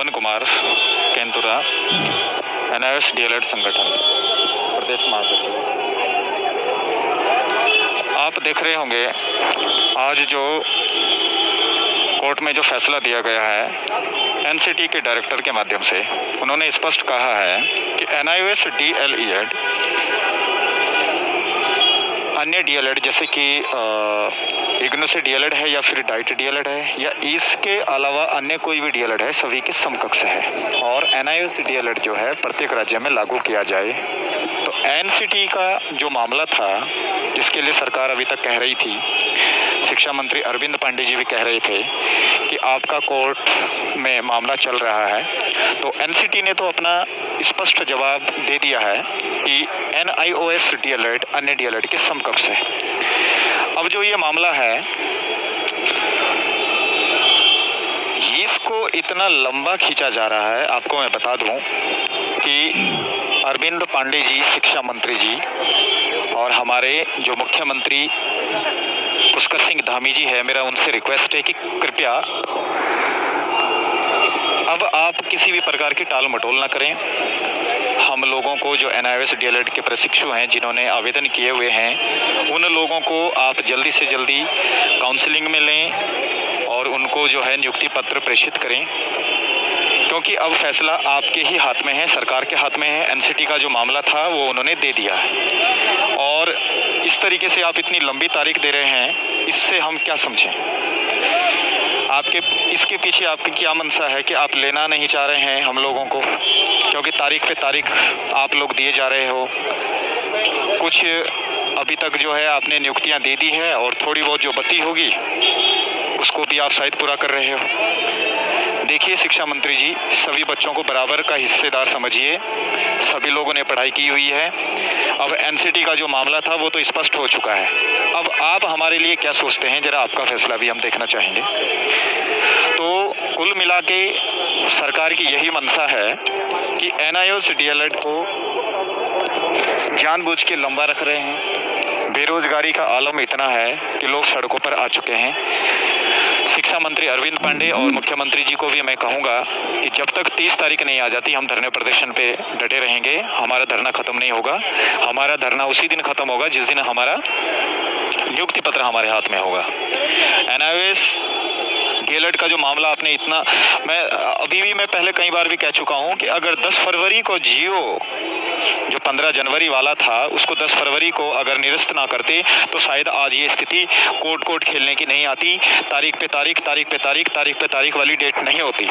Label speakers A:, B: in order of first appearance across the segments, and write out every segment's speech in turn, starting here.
A: पवन Kumar केंतुरा, NIOS DElEd संगठन प्रदेश महासचिव। आप देख रहे होंगे आज जो कोर्ट में जो फैसला दिया गया है एनसीटी के डायरेक्टर के माध्यम से, उन्होंने स्पष्ट कहा है कि एनआईओएस डीएलईएड अन्य डीएलएड जैसे कि इग्नू से डीएलएड है या फिर डाइट डीएलएड है या इसके अलावा अन्य कोई भी डीएलएड है, सभी के समकक्ष है और एनआईओएस डीएलएड जो है प्रत्येक राज्य में लागू किया जाए। तो एनसीटी का जो मामला था जिसके लिए सरकार अभी तक कह रही थी, शिक्षा मंत्री अरविंद पांडे जी भी कह रहे थे कि आपका कोर्ट में मामला चल रहा है, तो एनसीटी ने तो अपना स्पष्ट जवाब दे दिया है कि एनआईओएस डीएलएड अन्य डीएलएड के समकक्ष है। अब जो ये मामला है इसको इतना लंबा खींचा जा रहा है, आपको मैं बता दूं कि अरविंद पांडे जी शिक्षा मंत्री जी और हमारे जो मुख्यमंत्री पुष्कर सिंह धामी जी है, मेरा उनसे रिक्वेस्ट है कि कृपया अब आप किसी भी प्रकार की टाल मटोल ना करें। हम लोगों को जो एनआईओएस डीएलएड के प्रशिक्षु हैं जिन्होंने आवेदन किए हुए हैं, उन लोगों को आप जल्दी से जल्दी काउंसलिंग में लें और उनको जो है नियुक्ति पत्र प्रेषित करें, क्योंकि अब फैसला आपके ही हाथ में है, सरकार के हाथ में है। एनसीटी का जो मामला था वो उन्होंने दे दिया है और इस तरीके से आप इतनी लंबी तारीख दे रहे हैं, इससे हम क्या समझें? आपके इसके पीछे आपकी क्या मंशा है कि आप लेना नहीं चाह रहे हैं हम लोगों को, क्योंकि तारीख पे तारीख आप लोग दिए जा रहे हो। कुछ अभी तक जो है आपने नियुक्तियां दे दी है और थोड़ी बहुत जो बची होगी उसको भी आप शायद पूरा कर रहे हो। देखिए शिक्षा मंत्री जी, सभी बच्चों को बराबर का हिस्सेदार समझिए, सभी लोगों ने पढ़ाई की हुई है। अब एनसीटी का जो मामला था वो तो स्पष्ट हो चुका है, अब आप हमारे लिए क्या सोचते हैं, जरा आपका फैसला भी हम देखना चाहेंगे। तो कुल मिला के सरकार की यही मंशा है कि एनआईओएस डीएलएड को जानबूझ के लंबा रख रहे हैं। बेरोजगारी का आलम इतना है कि लोग सड़कों पर आ चुके हैं। शिक्षा मंत्री अरविंद पांडे और मुख्यमंत्री जी को भी मैं कहूँगा कि जब तक 30 तारीख नहीं आ जाती हम धरने प्रदर्शन पे डटे रहेंगे। हमारा धरना खत्म नहीं होगा। हमारा धरना उसी दिन खत्म होगा जिस दिन हमारा नियुक्ति पत्र हमारे हाथ में होगा। एनआईओएस डीएलएड का जो मामला आपने इतना, मैं अभी भी मैं पहले कई बार भी कह चुका हूँ कि अगर 10 फरवरी को जियो जो 15 जनवरी वाला था उसको 10 फरवरी को अगर निरस्त ना करते तो शायद आज ये स्थिति कोर्ट खेलने की नहीं आती। तारीख पे तारीख वाली डेट नहीं होती।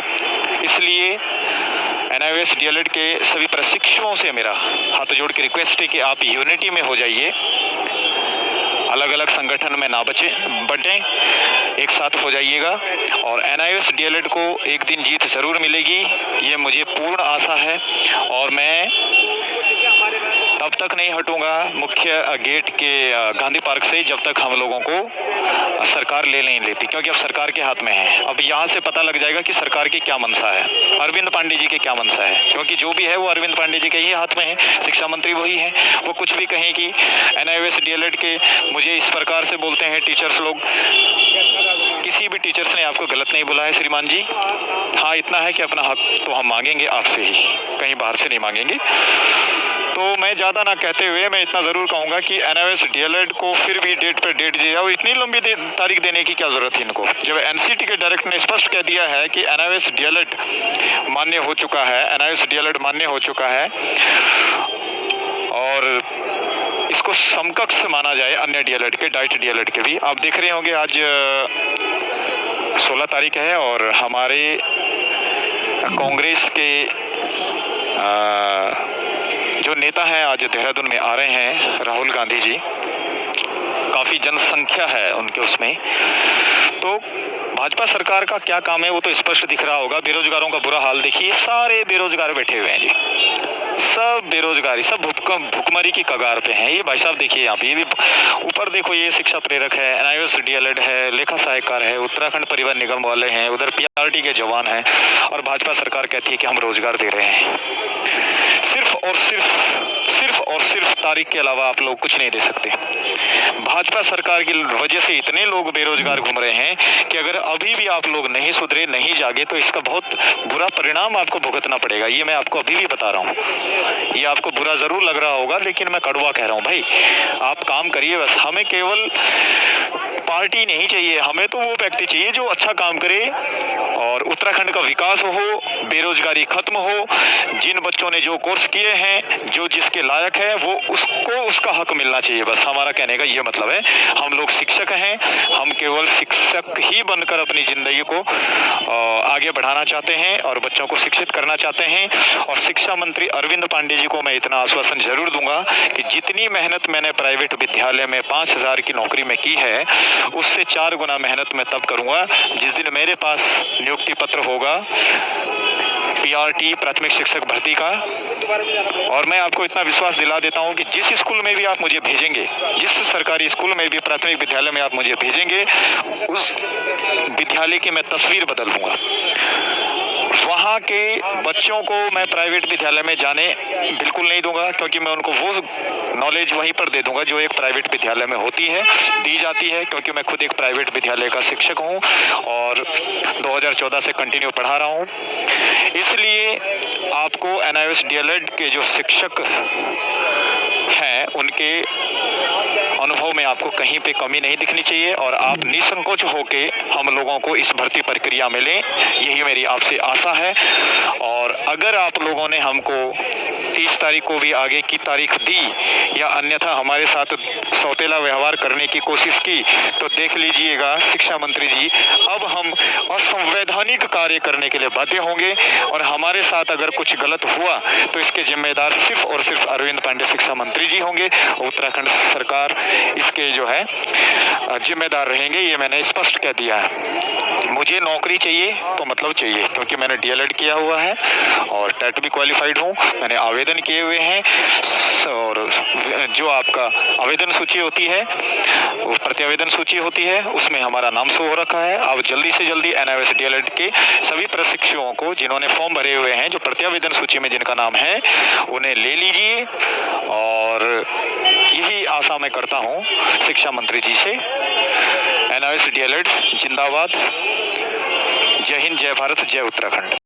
A: इसलिए एनआईओएस डीएलएड के सभी प्रशिक्षुओं से मेरा हाथ जोड़ के रिक्वेस्ट है कि आप यूनिटी में हो जाइए, अलग अलग संगठन में ना बटें, एक साथ हो जाइएगा और एनआईओएस डीएलएड को एक दिन जीत जरूर मिलेगी, ये मुझे पूर्ण आशा है। और मैं तब तक नहीं हटूंगा मुख्य गेट के गांधी पार्क से जब तक हम लोगों को सरकार ले नहीं लेती, क्योंकि अब सरकार के हाथ में है। अब यहाँ से पता लग जाएगा कि सरकार की क्या मंशा है, अरविंद पांडे जी की क्या मंशा है, क्योंकि जो भी है वो अरविंद पांडे जी के ही हाथ में है। शिक्षा मंत्री वही है, वो कुछ भी कहें कि एनआईओएस डीएलएड के मुझे इस प्रकार से बोलते हैं टीचर्स लोग। किसी भी टीचर्स ने आपको गलत नहीं बोला है श्रीमान जी। हाँ, इतना है कि अपना हक तो हम मांगेंगे आपसे ही, कहीं बाहर से नहीं मांगेंगे। तो मैं ज़्यादा ना कहते हुए मैं इतना ज़रूर कहूँगा कि एनआईओएस डीएलएड को फिर भी डेट पे डेट दिया, और इतनी लंबी तारीख देने की क्या ज़रूरत है इनको, जब एनसीटी के डायरेक्टर ने स्पष्ट कह दिया है कि एनआईओएस डीएलएड मान्य हो चुका है, एनआईओएस डीएलएड मान्य हो चुका है और इसको समकक्ष माना जाए अन्य डीएलएड के, डाइट डीएलएड के भी। आप देख रहे होंगे आज 16 तारीख है और हमारे कांग्रेस के जो नेता हैं आज देहरादून में आ रहे हैं, राहुल गांधी जी, काफ़ी जनसंख्या है उनके उसमें। तो भाजपा सरकार का क्या काम है वो तो स्पष्ट दिख रहा होगा। बेरोजगारों का बुरा हाल देखिए, सारे बेरोजगार बैठे हुए हैं जी, सब बेरोजगारी, सब भुखमरी की कगार पे हैं। ये भाई साहब देखिए यहाँ पे, ये भी ऊपर देखो, ये शिक्षा प्रेरक है, एनआईओएस डीएलएड है, लेखा सहायकार है, उत्तराखंड परिवहन निगम वाले हैं, उधर पीआरटी के जवान हैं, और भाजपा सरकार कहती है कि हम रोजगार दे रहे हैं। सिर्फ और सिर्फ तारीख के अलावा आप लोग कुछ नहीं दे सकते। भाजपा सरकार की वजह से इतने लोग बेरोजगार घूम रहे हैं कि अगर अभी भी आप लोग नहीं सुधरे, नहीं जागे, तो इसका बहुत बुरा परिणाम आपको भुगतना पड़ेगा। ये मैं आपको अभी भी बता रहा हूँ। ये आपको बुरा जरूर लग रहा होगा, लेकिन मैं कड़वा कह रहा हूँ भाई। आप काम करिए बस। हमें केवल पार्टी नहीं चाहिए, हमें तो वो व्यक्ति चाहिए जो अच्छा काम करे और उत्तराखंड का विकास हो, बेरोजगारी खत्म हो, जिन बच्चों ने जो कोर्स किए हैं, जो जिसके लायक है, वो उसको उसका हक मिलना चाहिए। बस हमारा कहने का ये मतलब है। हम लोग शिक्षक हैं, हम केवल शिक्षक ही बनकर अपनी जिंदगी को आगे बढ़ाना चाहते हैं और बच्चों को शिक्षित करना चाहते हैं। और शिक्षा मंत्री अरविंद पांडे जी को मैं इतना आश्वासन जरूर दूंगा कि जितनी मेहनत मैंने प्राइवेट विद्यालय में 5,000 की नौकरी में की है, उससे 4 गुना मेहनत मैं तब करूंगा जिस दिन मेरे पास नियुक्ति पत्र होगा PRT प्राथमिक शिक्षक भर्ती का। और मैं आपको इतना विश्वास दिला देता हूं कि जिस स्कूल में भी आप मुझे भेजेंगे, जिस सरकारी स्कूल में भी प्राथमिक विद्यालय में आप मुझे भेजेंगे, उस विद्यालय की मैं तस्वीर बदल दूंगा। वहाँ के बच्चों को मैं प्राइवेट विद्यालय में जाने बिल्कुल नहीं दूंगा, क्योंकि मैं उनको वो नॉलेज वहीं पर दे दूंगा जो एक प्राइवेट विद्यालय में होती है, दी जाती है। क्योंकि मैं खुद एक प्राइवेट विद्यालय का शिक्षक हूँ और 2014 से कंटिन्यू पढ़ा रहा हूँ। इसलिए आपको NIOS DLED के जो शिक्षक हैं, उनके अनुभव में आपको कहीं पे कमी नहीं दिखनी चाहिए और आप निसंकोच होके हम लोगों को इस भर्ती प्रक्रिया में लें, यही मेरी आपसे आशा है। और अगर आप लोगों ने हमको 30 तारीख को भी आगे की तारीख दी या अन्यथा हमारे साथ सौतेला व्यवहार करने की कोशिश की, तो देख लीजिएगा शिक्षा मंत्री जी, अब हम असंवैधानिक कार्य करने के लिए बाध्य होंगे और हमारे साथ अगर कुछ गलत हुआ तो इसके जिम्मेदार सिर्फ और सिर्फ अरविंद पांडे शिक्षा मंत्री जी होंगे। उत्तराखंड सरकार इसके जो है जिम्मेदार रहेंगे, ये मैंने स्पष्ट कह दिया है। मुझे नौकरी चाहिए तो मतलब चाहिए, क्योंकि मैंने DLED किया हुआ है और टेट भी क्वालिफाइड हूँ, मैंने आवेदन किए हुए हैं। और जो आपका आवेदन सूची होती है, वो प्रतिआवेदन सूची होती है, उसमें हमारा नाम शो हो रखा है। आप जल्दी से जल्दी NIOS DLED के सभी प्रशिक्षुओं को जिन्होंने फॉर्म भरे हुए हैं, जो प्रतिआवेदन सूची में जिनका नाम है, उन्हें ले लीजिए। और यही आशा मैं करता हूँ शिक्षा मंत्री जी से। NIOS DLED जिंदाबाद। जय हिंद, जय भारत, जय उत्तराखंड।